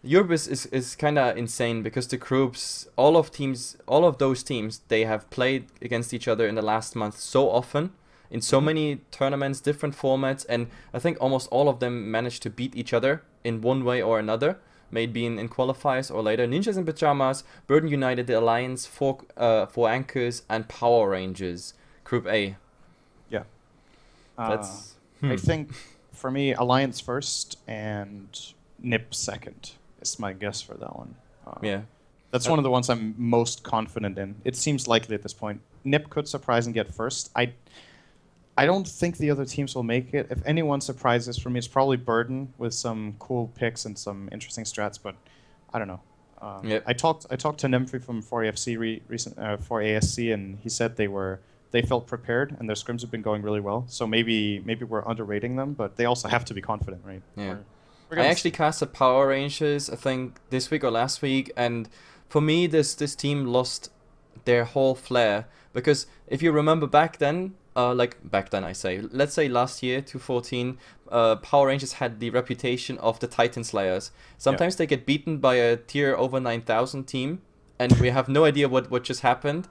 Europe is kind of insane because the groups, all of those teams, they have played against each other in the last month so often. In so many tournaments, different formats, and I think almost all of them managed to beat each other in one way or another, maybe in qualifiers or later. Ninjas in Pajamas, Burden United, the Alliance, Four Anchors, and Power Rangers, Group A. Yeah. That's... I think, for me, Alliance first and NIP second is my guess for that one. Yeah. That's one of the ones I'm most confident in. It seems likely at this point. NIP could surprise and get first. I don't think the other teams will make it. If anyone surprises for me, it's probably Burden with some cool picks and some interesting strats, but I don't know. I talked to Nymphy from 4AFC for ASC, and he said they felt prepared and their scrims have been going really well. So maybe we're underrating them, but they also have to be confident, right? Yeah. I actually casted Power Rangers, I think this week or last week, and for me this team lost their whole flair, because if you remember back then, let's say last year, 2014, Power Rangers had the reputation of the Titan Slayers. Sometimes they get beaten by a tier over 9,000 team, and we have no idea what just happened.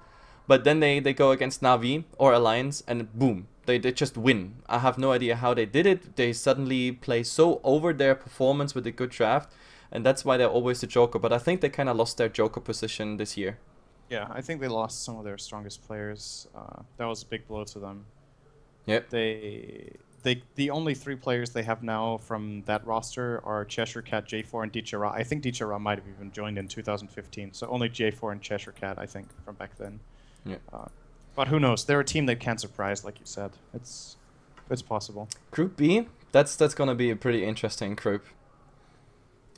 But then they go against Na'Vi or Alliance, and boom, they just win. I have no idea how they did it. They suddenly play so over their performance with a good draft. and that's why they're always the Joker. But I think they kind of lost their Joker position this year. Yeah, I think they lost some of their strongest players. That was a big blow to them. Yep. The only 3 players they have now from that roster are Cheshire Cat, J4, and Dichara. I think Dichara might have even joined in 2015, so only J4 and Cheshire Cat, I think, from back then. Yeah. But who knows? They're a team that can surprise, like you said. It's possible. Group B, that's gonna be a pretty interesting group.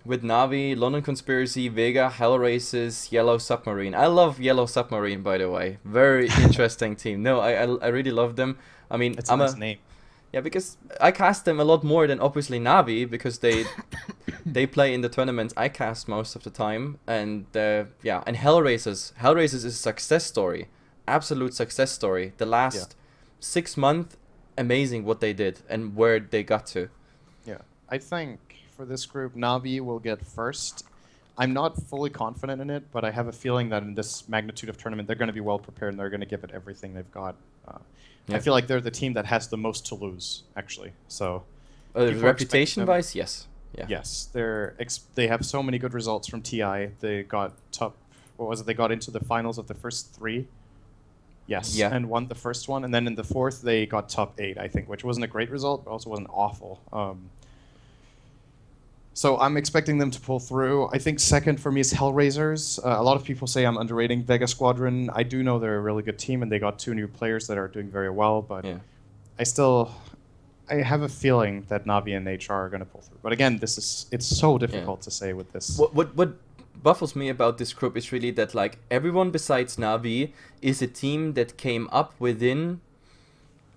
With Navi, London Conspiracy, Vega, Hellraisers, Yellow Submarine. I love Yellow Submarine, by the way. Very interesting team. No, I really love them. I mean, It's a nice name. Yeah, because I cast them a lot more than obviously Navi, because they play in the tournaments I cast most of the time, and yeah, and Hellraisers. Hellraisers is a success story, absolute success story. The last 6 months, amazing what they did and where they got to. Yeah, I think for this group, Navi will get first. I'm not fully confident in it, but I have a feeling that in this magnitude of tournament, they're going to be well prepared and they're going to give it everything they've got. I feel like they're the team that has the most to lose, actually. So, reputation-wise, yes. Yeah. Yes, they have so many good results from TI. They got top. What was it? They got into the finals of the first 3. Yes, and won the first one, and then in the 4th they got top 8, I think, which wasn't a great result, but also wasn't awful. So I'm expecting them to pull through. I think second for me is Hellraisers. A lot of people say I'm underrating Vega Squadron. I do know they're a really good team, and they got 2 new players that are doing very well. But I have a feeling that Navi and HR are going to pull through. But again, it's so difficult to say with this. What baffles me about this group is really that like everyone besides Navi is a team that came up within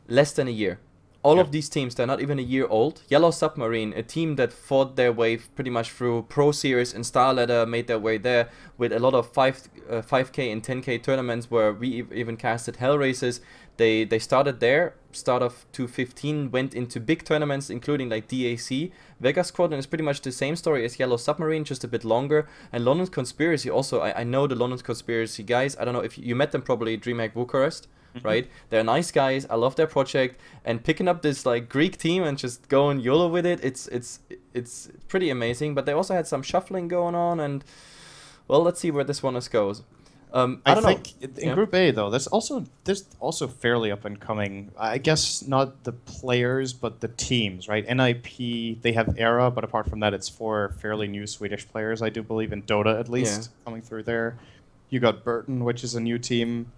less than a year. All of these teams, they're not even a year old. Yellow Submarine, a team that fought their way pretty much through Pro Series and Star Ladder, made their way there with a lot of 5K and 10K tournaments where we even casted Hellraisers. They started there, start of 2015, went into big tournaments, including like DAC. Vega Squadron is pretty much the same story as Yellow Submarine, just a bit longer. And London Conspiracy also, I know the London Conspiracy guys. I don't know if you met them probably, DreamHack Bucharest. Right, they're nice guys. I love their project, and picking up this like Greek team and just going YOLO with it. It's pretty amazing. But they also had some shuffling going on, and well, let's see where this one goes. I think in Group A though, there's also fairly up and coming. I guess not the players, but the teams. Right, NIP they have Era, but apart from that, it's 4 fairly new Swedish players. I do believe in Dota at least coming through there. You got Burton, which is a new team,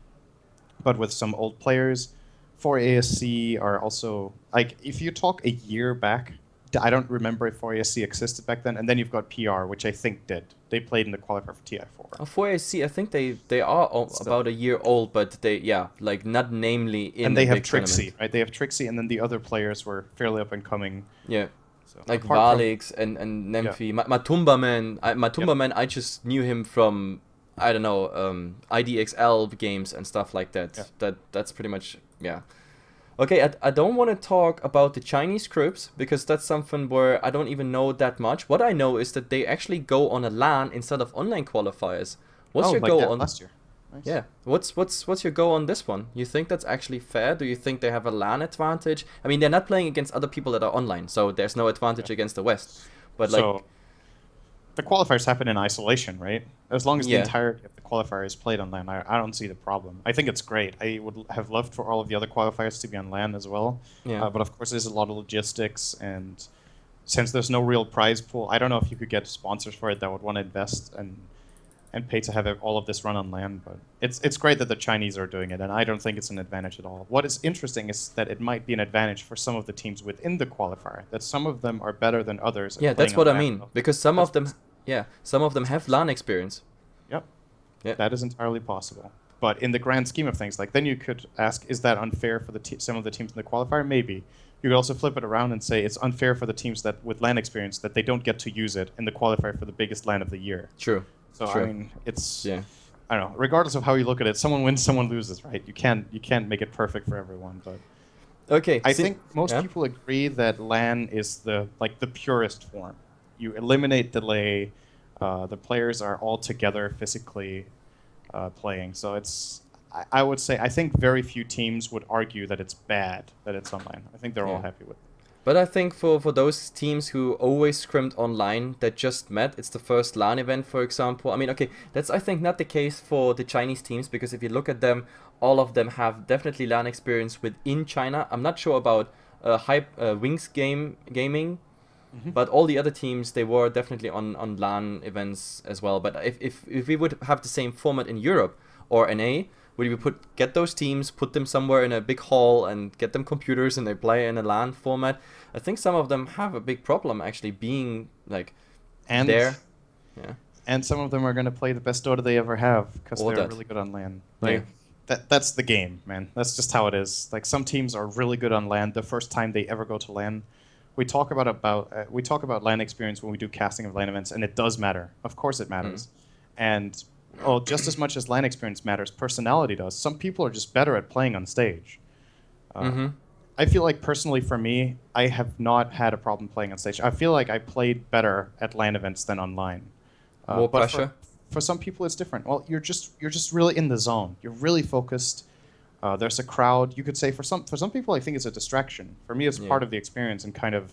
but with some old players. 4ASC are also, like, if you talk a year back, I don't remember if 4ASC existed back then, and then you've got PR, which I think did. They played in the qualifier for TI4. 4ASC, I think they are about a year old, but they, like, not namely in and they the have Trixie, tournament. right? They have Trixie, and then the other players were fairly up and coming. Yeah. So, like Valix and Nemphi. Matumba Man, I just knew him from, I don't know, IDXL games and stuff like that. That's pretty much, Okay, I don't want to talk about the Chinese groups, because that's something where I don't even know that much. What I know is that they actually go on a LAN instead of online qualifiers. What's your go on last year? Nice. Yeah, what's your go on this one? You think that's actually fair? Do you think they have a LAN advantage? I mean, they're not playing against other people that are online, so there's no advantage against the West. But like, the qualifiers happen in isolation, right? As long as the entirety of the qualifier is played on LAN, I don't see the problem. I think it's great. I would have loved for all of the other qualifiers to be on LAN as well. But of course, there's a lot of logistics, and since there's no real prize pool, I don't know if you could get sponsors for it that would want to invest and pay to have all of this run on LAN. But it's great that the Chinese are doing it, and I don't think it's an advantage at all. What is interesting is that it might be an advantage for some of the teams within the qualifier, that some of them are better than others. Yeah, that's what I mean, because some of them have LAN experience. Yep, that is entirely possible. But in the grand scheme of things, like, then you could ask, is that unfair for some of the teams in the qualifier? Maybe. You could also flip it around and say it's unfair for the teams that with LAN experience that they don't get to use it in the qualifier for the biggest LAN of the year. True. So True. I mean, it's I don't know. Regardless of how you look at it, someone wins, someone loses, right? You can't make it perfect for everyone. But okay, I think most people agree that LAN is the purest form. You eliminate delay. The players are all together physically playing. So I think very few teams would argue that it's bad that it's online. I think they're all happy with it. But I think for those teams who always scrimmed online that just met, it's the first LAN event, for example. I mean, okay, that's I think not the case for the Chinese teams, because if you look at them, all of them have definitely LAN experience within China. I'm not sure about Wings gaming, but all the other teams, they were definitely on LAN events as well. But if we would have the same format in Europe or NA, would we get those teams, put them somewhere in a big hall and get them computers and they play in a LAN format? I think some of them have a big problem actually being like there. Yeah. And some of them are going to play the best Dota they ever have because they're really good on LAN. Like, that's the game, man. That's just how it is. Like, some teams are really good on LAN the first time they ever go to LAN. We talk about LAN experience when we do casting of LAN events, and it does matter. Of course it matters. And just as much as LAN experience matters, personality does. Some people are just better at playing on stage. I feel like personally for me, I have not had a problem playing on stage. I feel like I played better at LAN events than online. More pressure? For some people it's different. Well, you're just really in the zone. You're really focused. There's a crowd. You could say for some people I think it's a distraction. For me it's part of the experience and kind of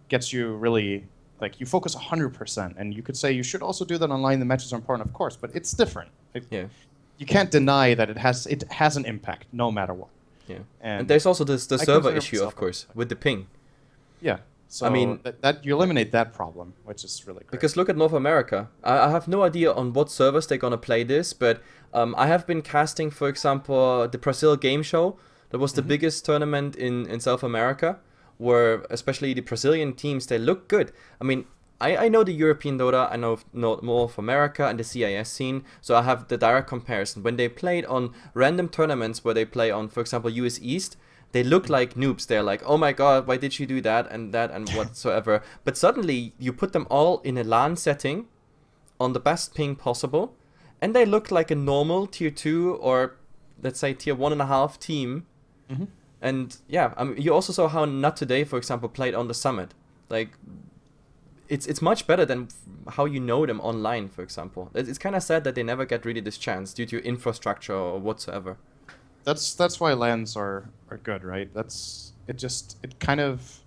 gets you really, like, you focus 100%. And you could say you should also do that online. The matches are important, of course, but it's different. You can't deny that it has an impact no matter what. Yeah. And there's also the server issue, of course, with the ping. Yeah. So I mean, that you eliminate that problem, which is really great. Because look at North America. I have no idea on what servers they're going to play this, but I have been casting, for example, the Brazil game show. That was the biggest tournament in South America, where especially the Brazilian teams, they look good. I mean, I know the European Dota, I know North America and the CIS scene, so I have the direct comparison. When they played on random tournaments where they play on, for example, US East, they look like noobs. They're like, oh my god, why did you do that and whatsoever. But suddenly, you put them all in a LAN setting, on the best ping possible, and they look like a normal tier 2 or, let's say, tier 1.5 team. And yeah, I mean, you also saw how Not Today, for example, played on the Summit. Like, it's much better than how you know them online, for example. It's kind of sad that they never get really this chance due to infrastructure or whatsoever. That's why LANs are good, right? It kind of,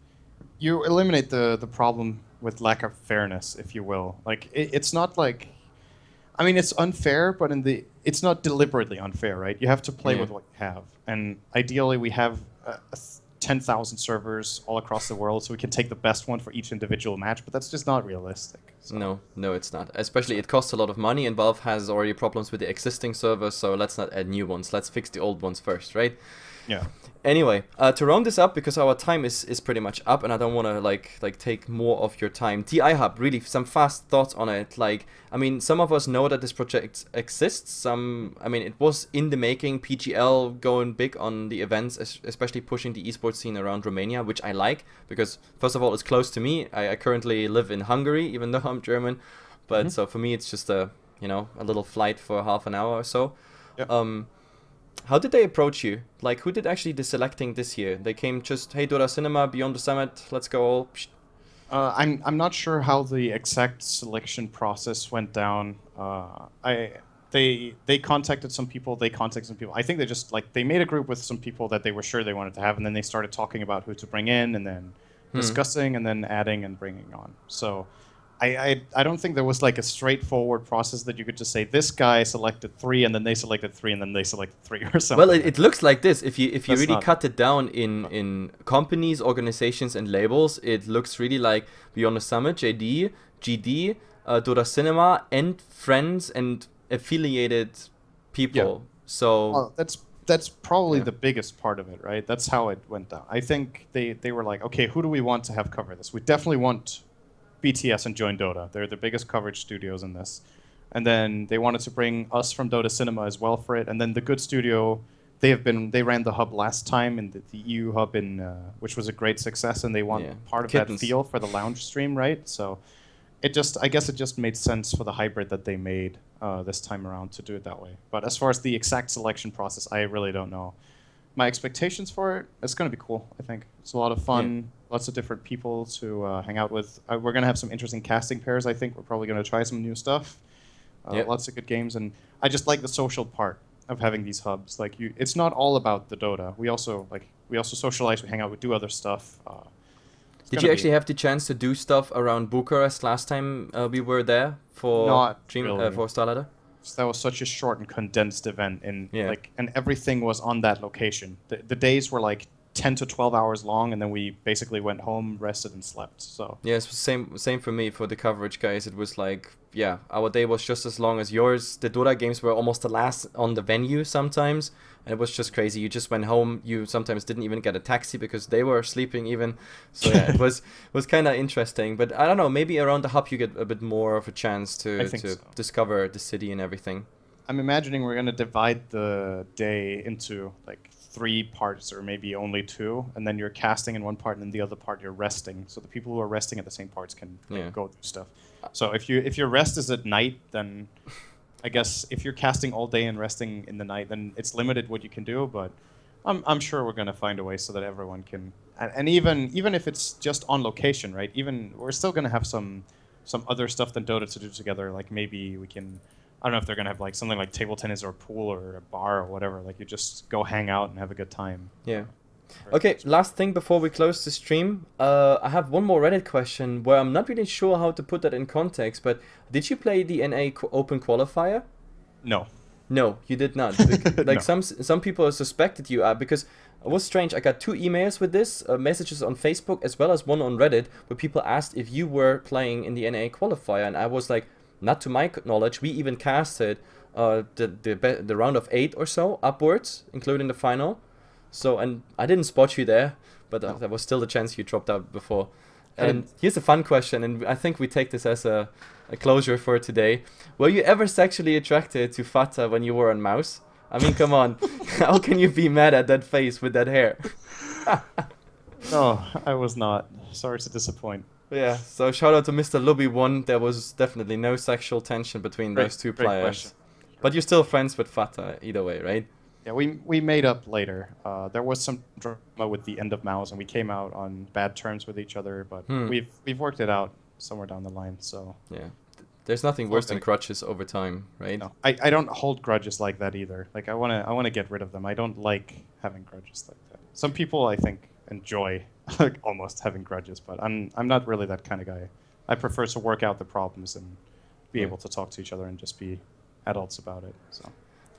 you eliminate the problem with lack of fairness, if you will. Like, it's not like, I mean, it's unfair, but it's not deliberately unfair, right? You have to play with what you have, and ideally we have 10,000 servers all across the world, so we can take the best one for each individual match, but that's just not realistic. So. No, it's not. Especially, it costs a lot of money, and Valve has already problems with the existing servers, so let's not add new ones. Let's fix the old ones first, right? Yeah. Anyway, to round this up, because our time is pretty much up, and I don't want to like take more of your time. TI Hub, really, some fast thoughts on it. Like, I mean, some of us know that this project exists. I mean, it was in the making. PGL going big on the events, especially pushing the esports scene around Romania, which I like because first of all, it's close to me. I currently live in Hungary, even though I'm German, but so for me, it's just a little flight for half an hour or so. Yep. How did they approach you? Like, who did actually the selecting this year? They came just, hey, Dota Cinema, Beyond the Summit, let's go all. I'm not sure how the exact selection process went down. They contacted some people. They contacted some people. I think they just they made a group with some people that they were sure they wanted to have, and then they started talking about who to bring in, and then discussing, and then adding and bringing on. So. I don't think there was like a straightforward process that you could just say this guy selected 3 and then they selected 3 and then they selected 3 or something. Well, it looks like this. If you really cut it down in companies, organizations, and labels, it looks really like Beyond the Summit, JD, GD, Dota Cinema, and friends and affiliated people. Yeah. So that's probably the biggest part of it, right? That's how it went down. I think they were like, okay, who do we want to have cover this? We definitely want BTS and Join Dota. They're the biggest coverage studios in this. And then they wanted to bring us from Dota Cinema as well for it. And then the Good Studio, they ran the hub last time in the EU hub which was a great success, and they want part of that feel for the lounge stream, right? So I guess it just made sense for the hybrid that they made this time around to do it that way. But as far as the exact selection process, I really don't know. My expectations for it, it's going to be cool, I think. It's a lot of fun, lots of different people to hang out with. We're going to have some interesting casting pairs, I think. We're probably going to try some new stuff. Lots of good games, and I just like the social part of having these hubs. Like, it's not all about the Dota. We also socialize, we hang out, we do other stuff. Did you actually have the chance to do stuff around Bucharest last time we were there for Not really. For Starladder? That was such a short and condensed event, and Yeah. and everything was on that location. The days were like 10 to 12 hours long, and then we basically went home, rested, and slept. So yeah, it's same for me for the coverage, guys. It was like, yeah, our day was just as long as yours. The Dota games were almost the last on the venue sometimes, and it was just crazy. You just went home. You sometimes didn't even get a taxi because they were sleeping even. So yeah, it was kind of interesting. But I don't know, maybe around the hub you get a bit more of a chance to discover the city and everything. I'm imagining we're gonna divide the day into like 3 parts, or maybe only 2, and then you're casting in one part, and then the other part you're resting. So the people who are resting at the same parts can go do stuff. So if your rest is at night, then I guess if you're casting all day and resting in the night, then it's limited what you can do. But I'm sure we're gonna find a way so that everyone can, and even if it's just on location, right? Even we're still gonna have some other stuff than Dota to do together. Like maybe we can. I don't know if they're going to have like something like table tennis or a pool or a bar or whatever. Like you just go hang out and have a good time. Yeah. Okay, last thing before we close the stream. I have one more Reddit question where I'm not really sure how to put that in context, but did you play the NA Open Qualifier? No. No, you did not. Like No. some people suspected you because it was strange. I got 2 emails with this, messages on Facebook as well as one on Reddit, where people asked if you were playing in the NA Qualifier, and I was like, not to my knowledge. We even casted the round of 8 or so upwards, including the final. So, and I didn't spot you there, but there was still the chance you dropped out before. And here's a fun question, and I think we take this as a closure for today. Were you ever sexually attracted to Fata when you were on mouse? I mean, come on. How can you be mad at that face with that hair? No, I was not. Sorry to disappoint. Yeah, so shout out to Mr. Lubby1. There was definitely no sexual tension between those 2 players. Question. But you're still friends with Fata either way, right? Yeah, we made up later. There was some drama with the end of Mouse, and we came out on bad terms with each other. But we've worked it out somewhere down the line. So yeah, there's nothing worse than grudges over time, right? No, I don't hold grudges like that either. Like I wanna get rid of them. I don't like having grudges like that. Some people I think enjoy like almost having grudges, but I'm not really that kind of guy. I prefer to work out the problems and be able to talk to each other and just be adults about it. So.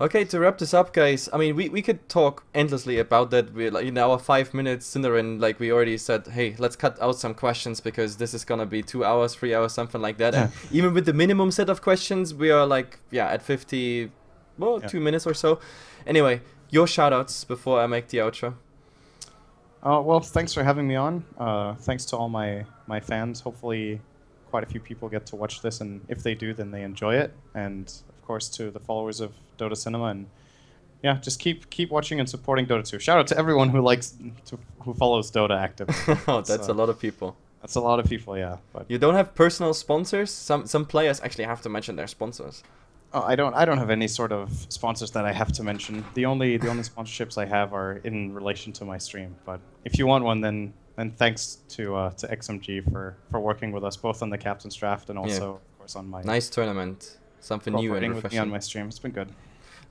Okay, to wrap this up, guys. I mean, we could talk endlessly about that. We're like in our 5 minutes, Cinderin, like we already said, hey, let's cut out some questions because this is gonna be 2 hours, 3 hours, something like that. Yeah. And even with the minimum set of questions, we are like, yeah, at 50, well, 2 minutes or so. Anyway, your shoutouts before I make the outro. Well, thanks for having me on. Thanks to all my fans. Hopefully, quite a few people get to watch this, and if they do, then they enjoy it. And of course, to the followers of Dota Cinema, and yeah, just keep watching and supporting Dota 2. Shout out to everyone who who follows Dota actively. Oh, that's a lot of people. That's a lot of people, yeah. But you don't have personal sponsors? Some players actually have to mention their sponsors. Oh, I don't have any sort of sponsors that I have to mention. The only sponsorships I have are in relation to my stream. But if you want one, then thanks to XMG for working with us both on the captain's draft and also of course on my nice tournament. Something new and refreshing. With me on my stream. It's been good.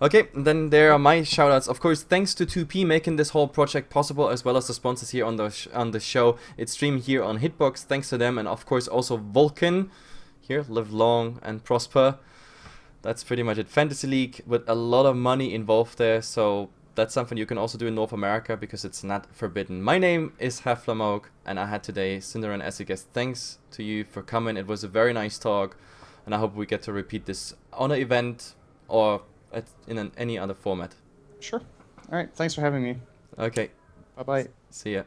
Okay, then there are my shoutouts. Of course, thanks to 2P making this whole project possible, as well as the sponsors here on the show. It's streamed here on Hitbox. Thanks to them, and of course also Vulcan. Here, live long and prosper. That's pretty much it. Fantasy League with a lot of money involved there, so that's something you can also do in North America because it's not forbidden. My name is Heflamoke, and I had today Cinderin as a guest. Thanks to you for coming. It was a very nice talk, and I hope we get to repeat this on an event or in any other format. Sure. All right. Thanks for having me. Okay. Bye-bye. See ya.